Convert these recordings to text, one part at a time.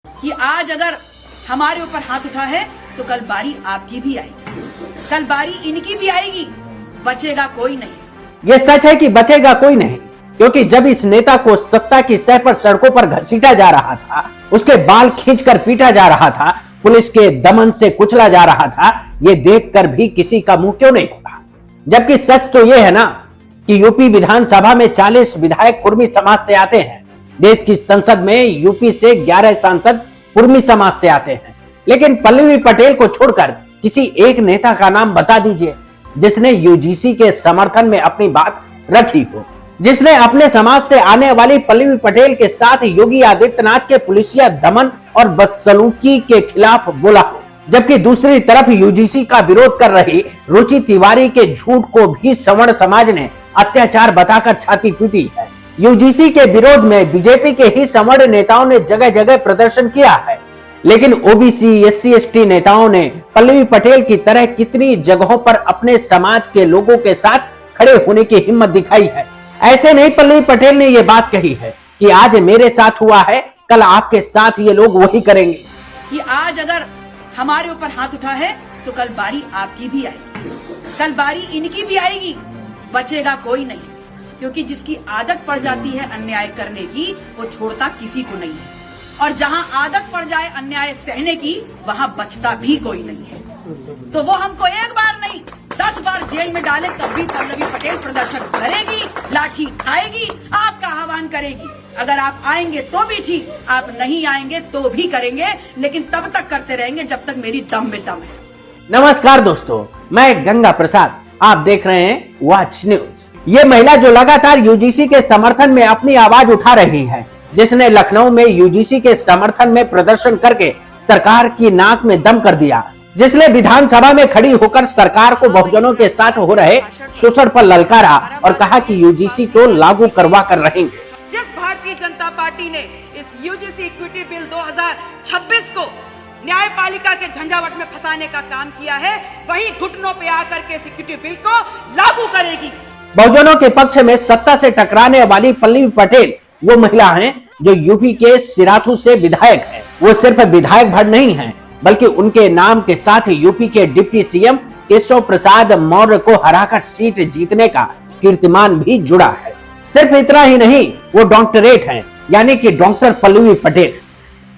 कि आज अगर हमारे ऊपर हाथ उठा है तो कल बारी आपकी भी आएगी, कल बारी इनकी भी आएगी, बचेगा कोई नहीं। ये सच है कि बचेगा कोई नहीं, क्योंकि जब इस नेता को सत्ता की सह पर सड़कों पर घसीटा जा रहा था, उसके बाल खींचकर पीटा जा रहा था, पुलिस के दमन से कुचला जा रहा था, ये देखकर भी किसी का मुंह क्यों नहीं खुला। जबकि सच तो यह है ना कि यूपी विधानसभा में 40 विधायक कुर्मी समाज से आते हैं। देश की संसद में यूपी से 11 सांसद कुर्मी समाज से आते हैं। लेकिन पल्लवी पटेल को छोड़कर किसी एक नेता का नाम बता दीजिए जिसने यूजीसी के समर्थन में अपनी बात रखी हो, जिसने अपने समाज से आने वाली पल्लवी पटेल के साथ योगी आदित्यनाथ के पुलिसिया दमन और बदसलूकी के खिलाफ बोला हो। जबकि दूसरी तरफ यूजीसी का विरोध कर रही रुचि तिवारी के झूठ को भी सवर्ण समाज ने अत्याचार बताकर छाती पीटी है। यूजीसी के विरोध में बीजेपी के ही सवर्ण नेताओं ने जगह जगह प्रदर्शन किया है, लेकिन ओबीसी एससी एसटी नेताओं ने पल्लवी पटेल की तरह कितनी जगहों पर अपने समाज के लोगों के साथ खड़े होने की हिम्मत दिखाई है। ऐसे नहीं पल्लवी पटेल ने यह बात कही है कि आज मेरे साथ हुआ है, कल आपके साथ ये लोग वही करेंगे। कि आज अगर हमारे ऊपर हाथ उठा है तो कल बारी आपकी भी आएगी, कल बारी इनकी भी आएगी, बचेगा कोई नहीं। क्योंकि जिसकी आदत पड़ जाती है अन्याय करने की, वो छोड़ता किसी को नहीं है, और जहां आदत पड़ जाए अन्याय सहने की, वहां बचता भी कोई नहीं है। तो वो हमको एक बार नहीं 10 बार जेल में डाले तब भी पल्लवी पटेल प्रदर्शन करेगी, लाठी उठाएगी, आपका आह्वान करेगी। अगर आप आएंगे तो भी ठीक, आप नहीं आएंगे तो भी करेंगे, लेकिन तब तक करते रहेंगे जब तक मेरी दम में दम है। नमस्कार दोस्तों, मैं गंगा प्रसाद, आप देख रहे हैं वॉच न्यूज। ये महिला जो लगातार यूजीसी के समर्थन में अपनी आवाज उठा रही है, जिसने लखनऊ में यूजीसी के समर्थन में प्रदर्शन करके सरकार की नाक में दम कर दिया, जिसने विधानसभा में खड़ी होकर सरकार को बहुजनों के साथ हो रहे शोषण पर ललकारा और कहा कि यूजीसी को लागू करवा कर रहेंगे। जिस भारतीय जनता पार्टी ने इस यूजीसी इक्विटी बिल 2026 को न्यायपालिका के झंझावट में फंसाने का काम किया है, वही घुटनों पे आकर के इस इक्विटी बिल को लागू करेगी। बहुजनों के पक्ष में सत्ता से टकराने वाली पल्लवी पटेल वो महिला हैं जो यूपी के सिराथू से विधायक हैं। वो सिर्फ विधायक भर नहीं हैं, बल्कि उनके नाम के साथ यूपी के डिप्टी सीएम केशव प्रसाद मौर्य को हराकर सीट जीतने का कीर्तिमान भी जुड़ा है। सिर्फ इतना ही नहीं, वो डॉक्टरेट हैं, यानी कि डॉक्टर पल्लवी पटेल।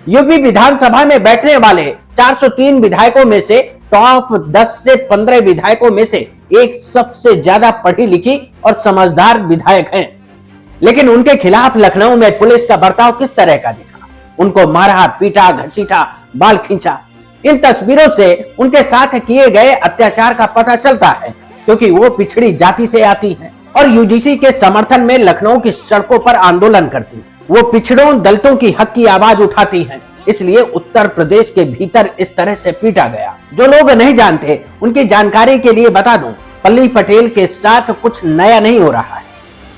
यूपी विधानसभा में बैठने वाले 403 विधायकों में से टॉप 10 से 15 विधायकों में से एक सबसे ज्यादा पढ़ी लिखी और समझदार विधायक हैं। लेकिन उनके खिलाफ लखनऊ में पुलिस का बर्ताव किस तरह का दिखा? उनको मारा, पीटा, घसीटा, बाल खींचा। इन तस्वीरों से उनके साथ किए गए अत्याचार का पता चलता है, क्योंकि वो पिछड़ी जाति से आती हैं और यूजीसी के समर्थन में लखनऊ की सड़कों पर आंदोलन करती हैं। वो पिछड़ों दलितों की हक की आवाज उठाती हैं, इसलिए उत्तर प्रदेश के भीतर इस तरह से पीटा गया। जो लोग नहीं जानते उनकी जानकारी के लिए बता दूं, पल्लवी पटेल के साथ कुछ नया नहीं हो रहा है।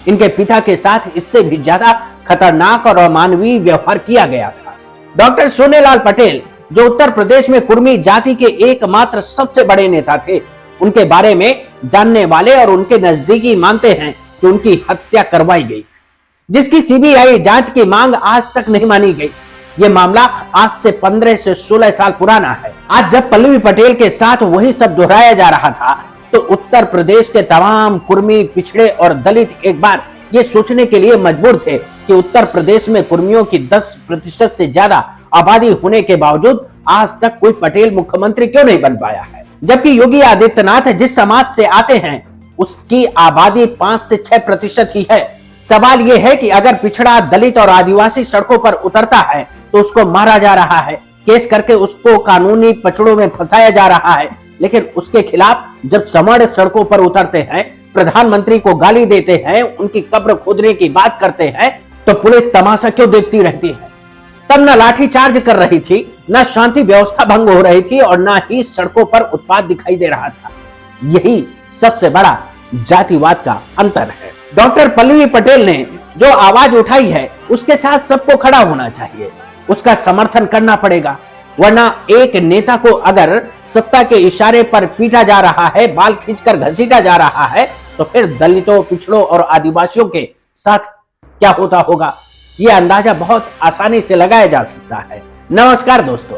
इनके पिता के साथ इससे भी ज्यादा खतरनाक और अमानवीय व्यवहार किया गया था। डॉक्टर सोनेलाल पटेल, जो उत्तर प्रदेश में कुर्मी जाति के एकमात्र सबसे बड़े नेता थे, उनके बारे में जानने वाले और उनके नजदीकी मानते हैं कि उनकी हत्या करवाई गई, जिसकी सीबीआई जांच की मांग आज तक नहीं मानी गई। यह मामला आज से 15 से 16 साल पुराना है। आज जब पल्लवी पटेल के साथ वही सब दोहराया जा रहा था, तो उत्तर प्रदेश के तमाम कुर्मी, पिछड़े और दलित एक बार ये सोचने के लिए मजबूर थे कि उत्तर प्रदेश में कुर्मियों की 10% से ज्यादा आबादी होने के बावजूद आज तक कोई पटेल मुख्यमंत्री क्यों नहीं बन पाया है। जबकि योगी आदित्यनाथ जिस समाज से आते हैं, उसकी आबादी 5 से 6% ही है। सवाल यह है कि अगर पिछड़ा, दलित और आदिवासी सड़कों पर उतरता है तो उसको मारा जा रहा है, केस करके उसको कानूनी पचड़ों में फंसाया जा रहा है। लेकिन उसके खिलाफ जब सवर्ण सड़कों पर उतरते हैं, प्रधानमंत्री को गाली देते हैं, उनकी कब्र खोदने की बात करते हैं, तो पुलिस तमाशा क्यों देखती रहती है? तब न लाठीचार्ज कर रही थी, न शांति व्यवस्था भंग हो रही थी और न ही सड़कों पर उत्पात दिखाई दे रहा था। यही सबसे बड़ा जातिवाद का अंतर है। डॉक्टर पल्लवी पटेल ने जो आवाज उठाई है, उसके साथ सबको खड़ा होना चाहिए, उसका समर्थन करना पड़ेगा। वरना एक नेता को अगर सत्ता के इशारे पर पीटा जा रहा है, बाल खींचकर घसीटा जा रहा है, तो फिर दलितों, पिछड़ों और आदिवासियों के साथ क्या होता होगा, यह अंदाजा बहुत आसानी से लगाया जा सकता है। नमस्कार दोस्तों।